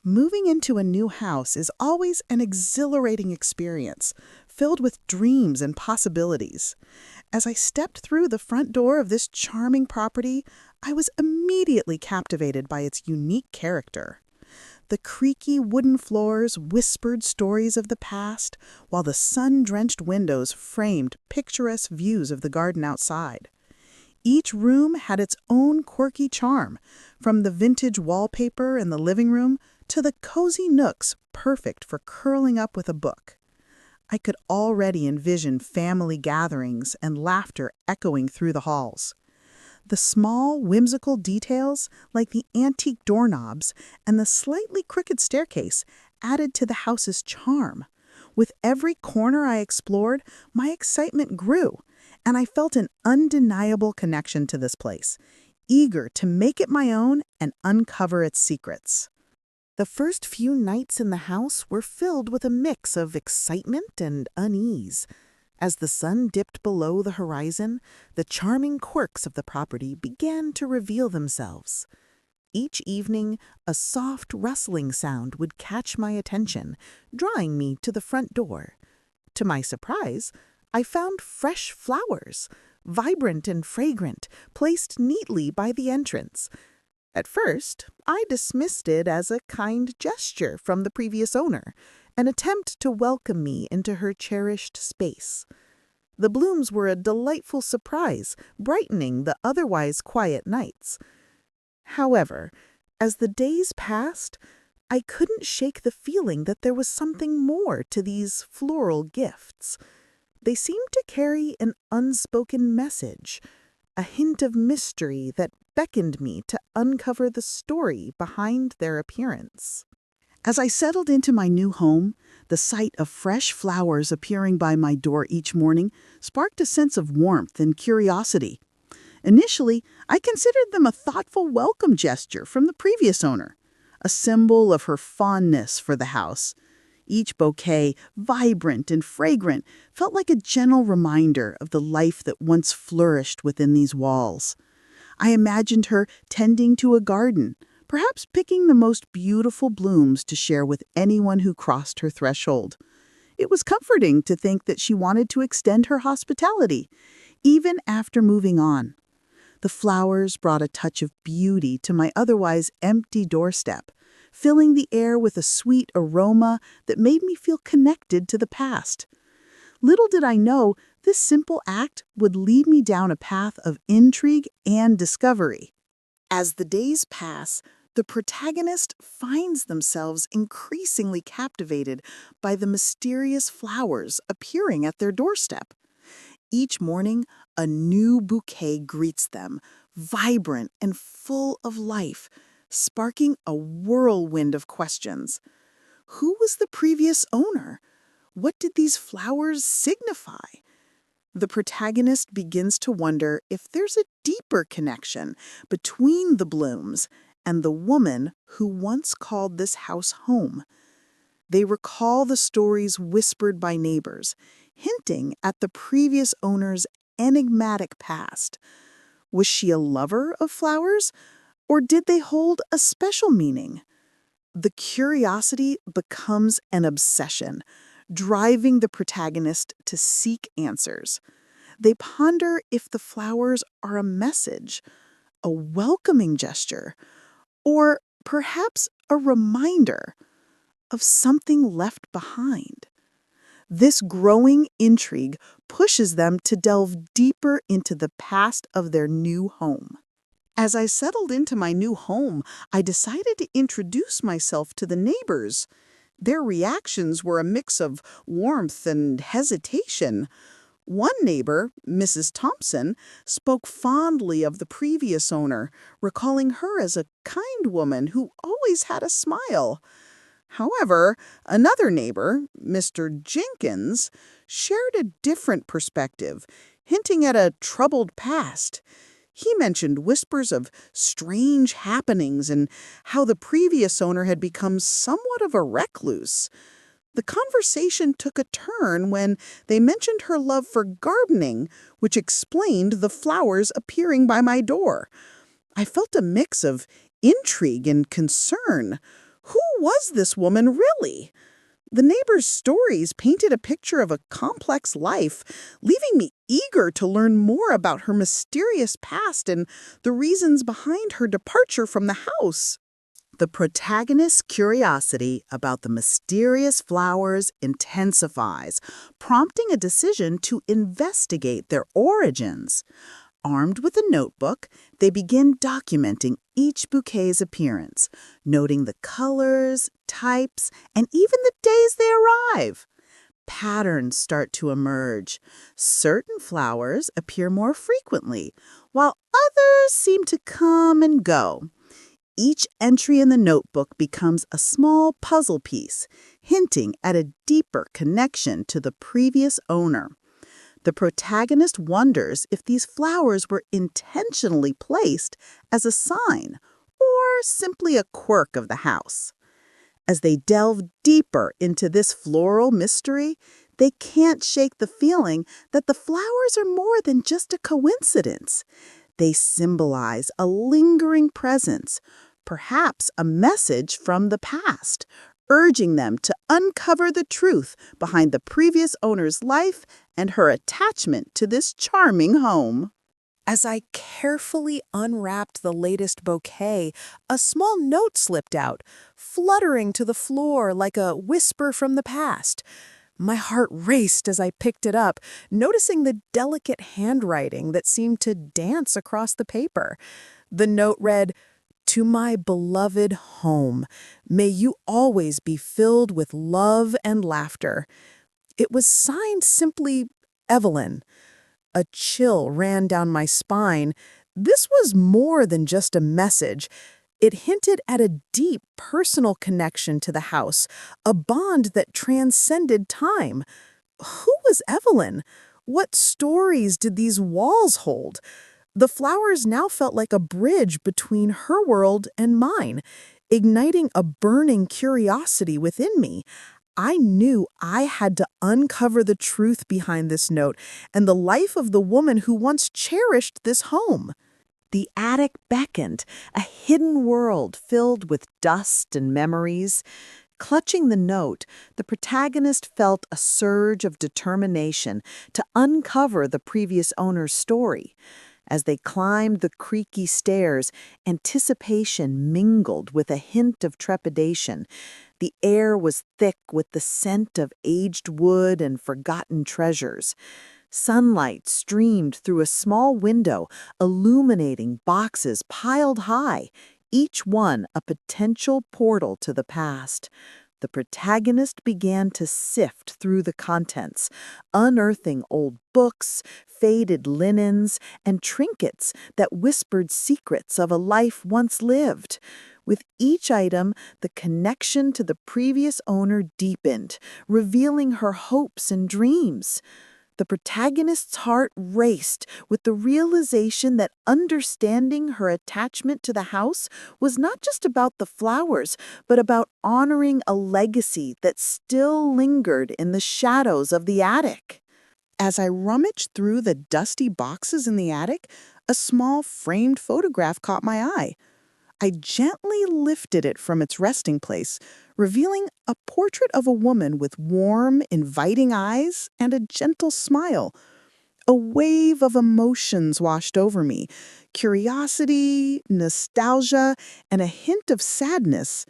Moving into a new house is always an exhilarating experience, filled with dreams and possibilities. As I stepped through the front door of this charming property, I was immediately captivated by its unique character. The creaky wooden floors whispered stories of the past, while the sun-drenched windows framed picturesque views of the garden outside. Each room had its own quirky charm, from the vintage wallpaper in the living room to the cozy nooks perfect for curling up with a book. I could already envision family gatherings and laughter echoing through the halls. The small, whimsical details, like the antique doorknobs and the slightly crooked staircase, added to the house's charm. With every corner I explored, my excitement grew, and I felt an undeniable connection to this place, eager to make it my own and uncover its secrets. The first few nights in the house were filled with a mix of excitement and unease. As the sun dipped below the horizon, the charming quirks of the property began to reveal themselves. Each evening, a soft rustling sound would catch my attention, drawing me to the front door. To my surprise, I found fresh flowers, vibrant and fragrant, placed neatly by the entrance. At first, I dismissed it as a kind gesture from the previous owner, an attempt to welcome me into her cherished space. The blooms were a delightful surprise, brightening the otherwise quiet nights. However, as the days passed, I couldn't shake the feeling that there was something more to these floral gifts. They seemed to carry an unspoken message, a hint of mystery that beckoned me to uncover the story behind their appearance. As I settled into my new home, the sight of fresh flowers appearing by my door each morning sparked a sense of warmth and curiosity. Initially, I considered them a thoughtful welcome gesture from the previous owner, a symbol of her fondness for the house. Each bouquet, vibrant and fragrant, felt like a gentle reminder of the life that once flourished within these walls. I imagined her tending to a garden, perhaps picking the most beautiful blooms to share with anyone who crossed her threshold. It was comforting to think that she wanted to extend her hospitality, even after moving on. The flowers brought a touch of beauty to my otherwise empty doorstep, filling the air with a sweet aroma that made me feel connected to the past. Little did I know this simple act would lead me down a path of intrigue and discovery. As the days pass, the protagonist finds themselves increasingly captivated by the mysterious flowers appearing at their doorstep. Each morning, a new bouquet greets them, vibrant and full of life, sparking a whirlwind of questions. Who was the previous owner? What did these flowers signify? The protagonist begins to wonder if there's a deeper connection between the blooms and the woman who once called this house home. They recall the stories whispered by neighbors, hinting at the previous owner's enigmatic past. Was she a lover of flowers, or did they hold a special meaning? The curiosity becomes an obsession, driving the protagonist to seek answers. They ponder if the flowers are a message, a welcoming gesture, or perhaps a reminder of something left behind. This growing intrigue pushes them to delve deeper into the past of their new home. As I settled into my new home, I decided to introduce myself to the neighbors. Their reactions were a mix of warmth and hesitation. One neighbor, Mrs. Thompson, spoke fondly of the previous owner, recalling her as a kind woman who always had a smile. However, another neighbor, Mr. Jenkins, shared a different perspective, hinting at a troubled past. He mentioned whispers of strange happenings and how the previous owner had become somewhat of a recluse. The conversation took a turn when they mentioned her love for gardening, which explained the flowers appearing by my door. I felt a mix of intrigue and concern. Who was this woman really? The neighbors' stories painted a picture of a complex life, leaving me eager to learn more about her mysterious past and the reasons behind her departure from the house. The protagonist's curiosity about the mysterious flowers intensifies, prompting a decision to investigate their origins. Armed with a notebook, they begin documenting each bouquet's appearance, noting the colors, types, and even the days they arrive. Patterns start to emerge. Certain flowers appear more frequently, while others seem to come and go. Each entry in the notebook becomes a small puzzle piece, hinting at a deeper connection to the previous owner. The protagonist wonders if these flowers were intentionally placed as a sign or simply a quirk of the house. As they delve deeper into this floral mystery, they can't shake the feeling that the flowers are more than just a coincidence. They symbolize a lingering presence, perhaps a message from the past, urging them to uncover the truth behind the previous owner's life and her attachment to this charming home. As I carefully unwrapped the latest bouquet, a small note slipped out, fluttering to the floor like a whisper from the past. My heart raced as I picked it up, noticing the delicate handwriting that seemed to dance across the paper. The note read, "To my beloved home, may you always be filled with love and laughter." It was signed simply Evelyn. A chill ran down my spine. This was more than just a message. It hinted at a deep personal connection to the house, a bond that transcended time. Who was Evelyn? What stories did these walls hold? The flowers now felt like a bridge between her world and mine, igniting a burning curiosity within me. I knew I had to uncover the truth behind this note and the life of the woman who once cherished this home. The attic beckoned, a hidden world filled with dust and memories. Clutching the note, the protagonist felt a surge of determination to uncover the previous owner's story. As they climbed the creaky stairs, anticipation mingled with a hint of trepidation. The air was thick with the scent of aged wood and forgotten treasures. Sunlight streamed through a small window, illuminating boxes piled high, each one a potential portal to the past. The protagonist began to sift through the contents, unearthing old books, faded linens, and trinkets that whispered secrets of a life once lived. With each item, the connection to the previous owner deepened, revealing her hopes and dreams. The protagonist's heart raced with the realization that understanding her attachment to the house was not just about the flowers, but about honoring a legacy that still lingered in the shadows of the attic. As I rummaged through the dusty boxes in the attic, a small framed photograph caught my eye. I gently lifted it from its resting place, revealing a portrait of a woman with warm, inviting eyes and a gentle smile. A wave of emotions washed over me: curiosity, nostalgia, and a hint of sadness.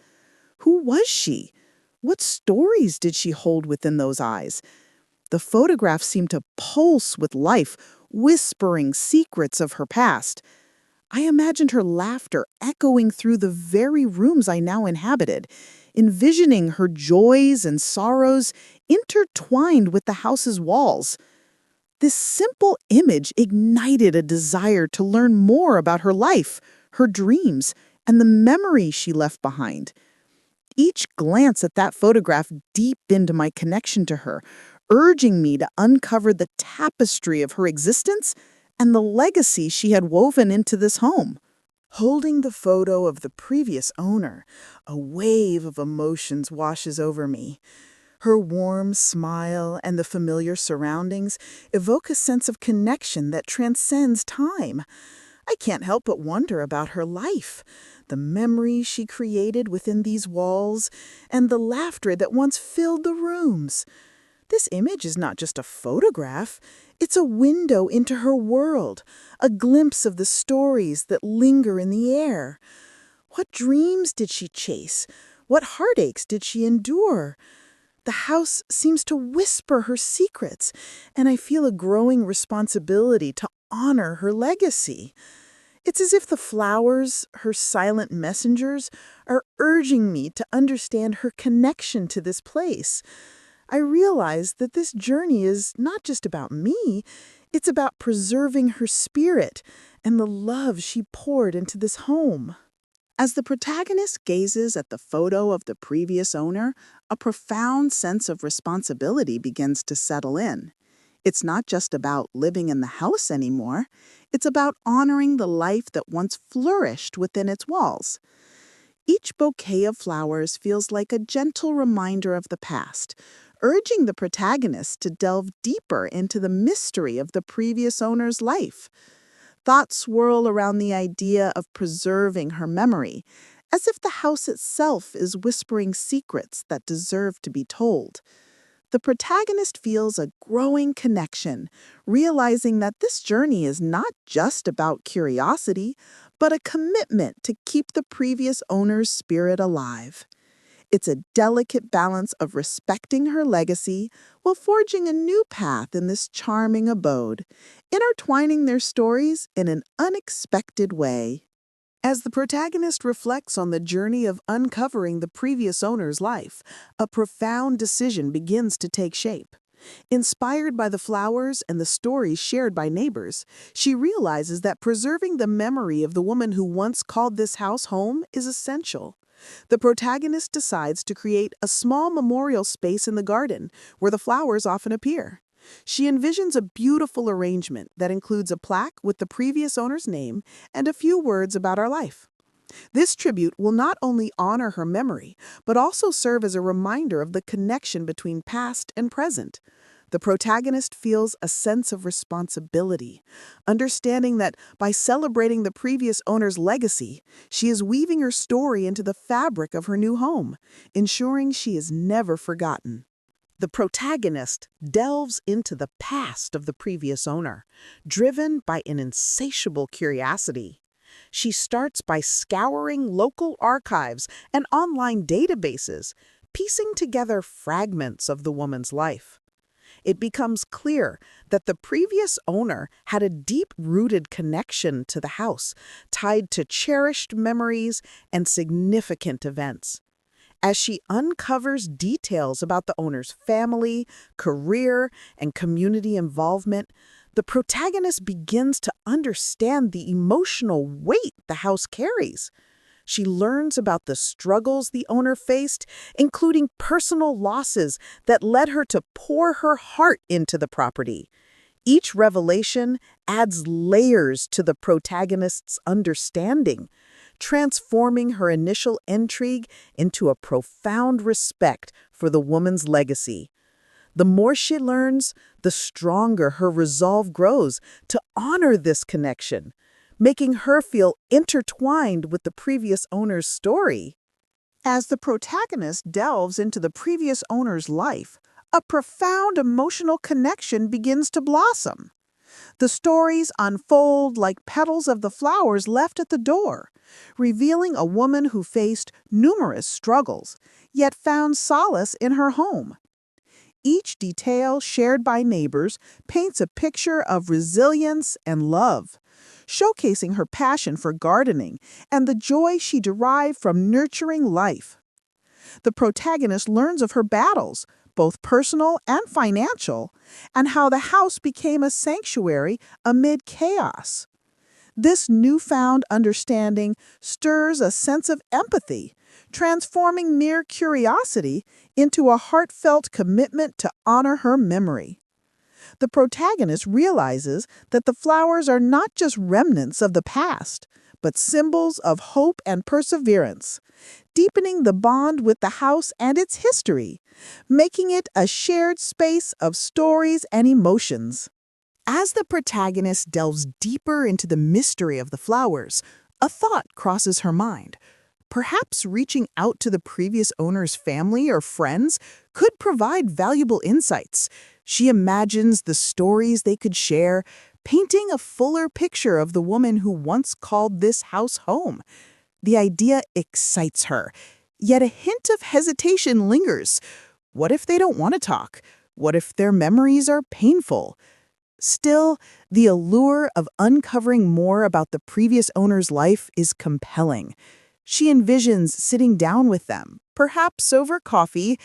Who was she? What stories did she hold within those eyes? The photograph seemed to pulse with life, whispering secrets of her past. I imagined her laughter echoing through the very rooms I now inhabited, envisioning her joys and sorrows intertwined with the house's walls. This simple image ignited a desire to learn more about her life, her dreams, and the memories she left behind. Each glance at that photograph deepened my connection to her, urging me to uncover the tapestry of her existence and the legacy she had woven into this home. Holding the photo of the previous owner, a wave of emotions washes over me. Her warm smile and the familiar surroundings evoke a sense of connection that transcends time. I can't help but wonder about her life, the memories she created within these walls, and the laughter that once filled the rooms. This image is not just a photograph, it's a window into her world, a glimpse of the stories that linger in the air. What dreams did she chase? What heartaches did she endure? The house seems to whisper her secrets, and I feel a growing responsibility to honor her legacy. It's as if the flowers, her silent messengers, are urging me to understand her connection to this place. I realize that this journey is not just about me, it's about preserving her spirit and the love she poured into this home. As the protagonist gazes at the photo of the previous owner, a profound sense of responsibility begins to settle in. It's not just about living in the house anymore, it's about honoring the life that once flourished within its walls. Each bouquet of flowers feels like a gentle reminder of the past, urging the protagonist to delve deeper into the mystery of the previous owner's life. Thoughts swirl around the idea of preserving her memory, as if the house itself is whispering secrets that deserve to be told. The protagonist feels a growing connection, realizing that this journey is not just about curiosity, but a commitment to keep the previous owner's spirit alive. It's a delicate balance of respecting her legacy while forging a new path in this charming abode, intertwining their stories in an unexpected way. As the protagonist reflects on the journey of uncovering the previous owner's life, a profound decision begins to take shape. Inspired by the flowers and the stories shared by neighbors, she realizes that preserving the memory of the woman who once called this house home is essential. The protagonist decides to create a small memorial space in the garden where the flowers often appear. She envisions a beautiful arrangement that includes a plaque with the previous owner's name and a few words about our life. This tribute will not only honor her memory, but also serve as a reminder of the connection between past and present. The protagonist feels a sense of responsibility, understanding that by celebrating the previous owner's legacy, she is weaving her story into the fabric of her new home, ensuring she is never forgotten. The protagonist delves into the past of the previous owner, driven by an insatiable curiosity. She starts by scouring local archives and online databases, piecing together fragments of the woman's life. It becomes clear that the previous owner had a deep-rooted connection to the house, tied to cherished memories and significant events. As she uncovers details about the owner's family, career, and community involvement, the protagonist begins to understand the emotional weight the house carries. She learns about the struggles the owner faced, including personal losses that led her to pour her heart into the property. Each revelation adds layers to the protagonist's understanding, transforming her initial intrigue into a profound respect for the woman's legacy. The more she learns, the stronger her resolve grows to honor this connection, making her feel intertwined with the previous owner's story. As the protagonist delves into the previous owner's life, a profound emotional connection begins to blossom. The stories unfold like petals of the flowers left at the door, revealing a woman who faced numerous struggles, yet found solace in her home. Each detail shared by neighbors paints a picture of resilience and love, showcasing her passion for gardening and the joy she derived from nurturing life. The protagonist learns of her battles, both personal and financial, and how the house became a sanctuary amid chaos. This newfound understanding stirs a sense of empathy, transforming mere curiosity into a heartfelt commitment to honor her memory. The protagonist realizes that the flowers are not just remnants of the past, but symbols of hope and perseverance, deepening the bond with the house and its history, making it a shared space of stories and emotions. As the protagonist delves deeper into the mystery of the flowers, a thought crosses her mind. Perhaps reaching out to the previous owner's family or friends could provide valuable insights. She imagines the stories they could share, painting a fuller picture of the woman who once called this house home. The idea excites her, yet a hint of hesitation lingers. What if they don't want to talk? What if their memories are painful? Still, the allure of uncovering more about the previous owner's life is compelling. She envisions sitting down with them, perhaps over coffee,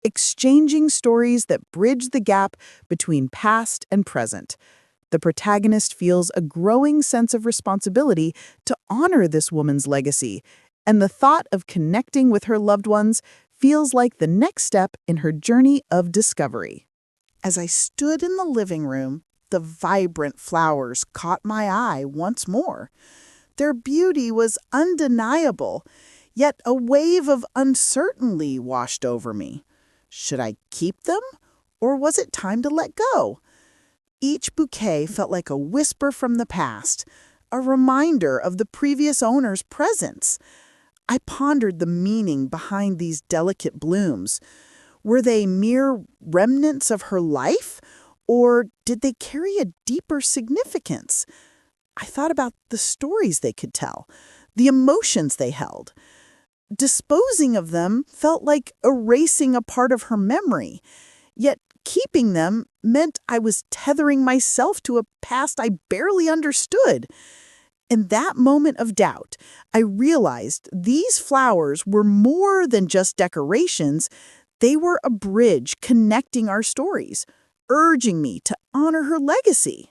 exchanging stories that bridge the gap between past and present. The protagonist feels a growing sense of responsibility to honor this woman's legacy, and the thought of connecting with her loved ones feels like the next step in her journey of discovery. As I stood in the living room, the vibrant flowers caught my eye once more. Their beauty was undeniable, yet a wave of uncertainty washed over me. Should I keep them, or was it time to let go? Each bouquet felt like a whisper from the past, a reminder of the previous owner's presence. I pondered the meaning behind these delicate blooms. Were they mere remnants of her life, or did they carry a deeper significance? I thought about the stories they could tell, the emotions they held. Disposing of them felt like erasing a part of her memory, yet keeping them meant I was tethering myself to a past I barely understood. In that moment of doubt, I realized these flowers were more than just decorations. They were a bridge connecting our stories, urging me to honor her legacy.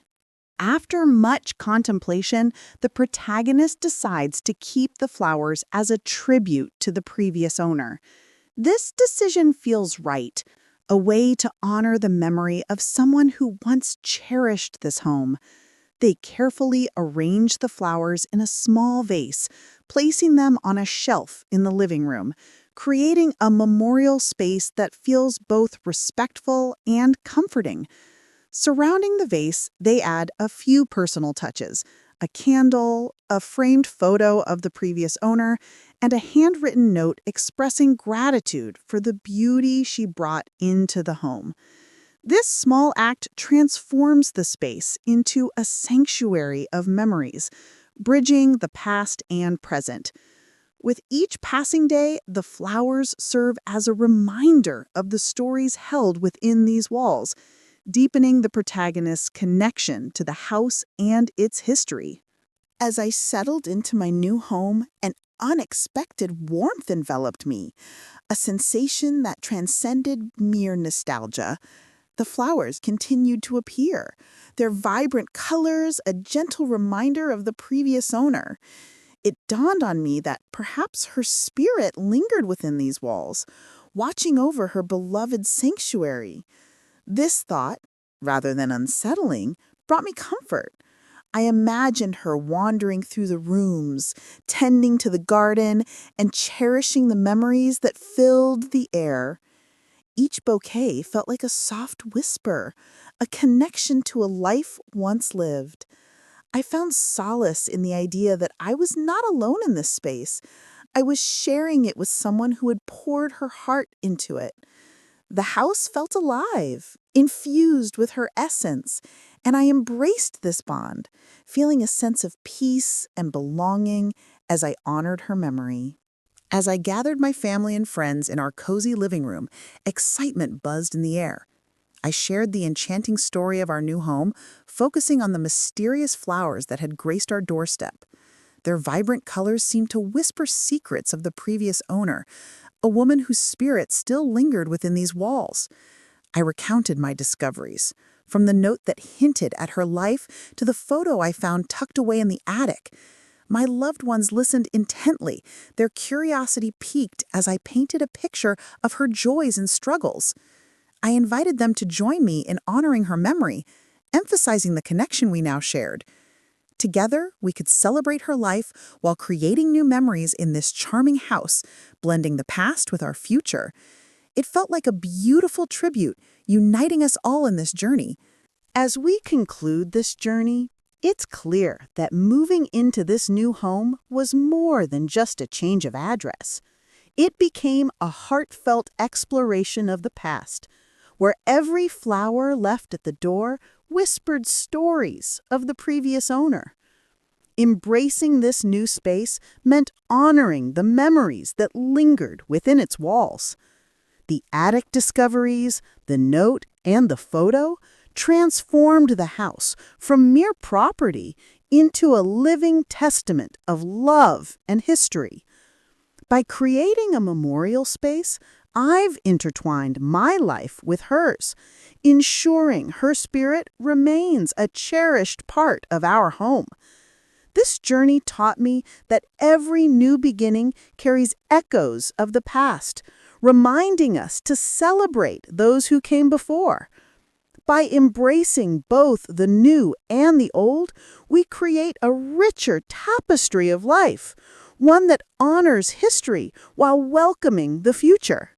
After much contemplation, the protagonist decides to keep the flowers as a tribute to the previous owner. This decision feels right, a way to honor the memory of someone who once cherished this home. They carefully arrange the flowers in a small vase, placing them on a shelf in the living room, creating a memorial space that feels both respectful and comforting. Surrounding the vase, they add a few personal touches: a candle, a framed photo of the previous owner, and a handwritten note expressing gratitude for the beauty she brought into the home. This small act transforms the space into a sanctuary of memories, bridging the past and present. With each passing day, the flowers serve as a reminder of the stories held within these walls, deepening the protagonist's connection to the house and its history. As I settled into my new home, an unexpected warmth enveloped me, a sensation that transcended mere nostalgia. The flowers continued to appear, their vibrant colors a gentle reminder of the previous owner. It dawned on me that perhaps her spirit lingered within these walls, watching over her beloved sanctuary. This thought, rather than unsettling, brought me comfort. I imagined her wandering through the rooms, tending to the garden, and cherishing the memories that filled the air. Each bouquet felt like a soft whisper, a connection to a life once lived. I found solace in the idea that I was not alone in this space. I was sharing it with someone who had poured her heart into it. The house felt alive, infused with her essence, and I embraced this bond, feeling a sense of peace and belonging as I honored her memory. As I gathered my family and friends in our cozy living room, excitement buzzed in the air. I shared the enchanting story of our new home, focusing on the mysterious flowers that had graced our doorstep. Their vibrant colors seemed to whisper secrets of the previous owner, a woman whose spirit still lingered within these walls. I recounted my discoveries, from the note that hinted at her life to the photo I found tucked away in the attic. My loved ones listened intently, their curiosity piqued as I painted a picture of her joys and struggles. I invited them to join me in honoring her memory, emphasizing the connection we now shared. Together, we could celebrate her life while creating new memories in this charming house, blending the past with our future. It felt like a beautiful tribute, uniting us all in this journey. As we conclude this journey, it's clear that moving into this new home was more than just a change of address. It became a heartfelt exploration of the past, where every flower left at the door whispered stories of the previous owner. Embracing this new space meant honoring the memories that lingered within its walls. The attic discoveries, the note, and the photo transformed the house from mere property into a living testament of love and history. By creating a memorial space, I've intertwined my life with hers, ensuring her spirit remains a cherished part of our home. This journey taught me that every new beginning carries echoes of the past, reminding us to celebrate those who came before. By embracing both the new and the old, we create a richer tapestry of life, one that honors history while welcoming the future.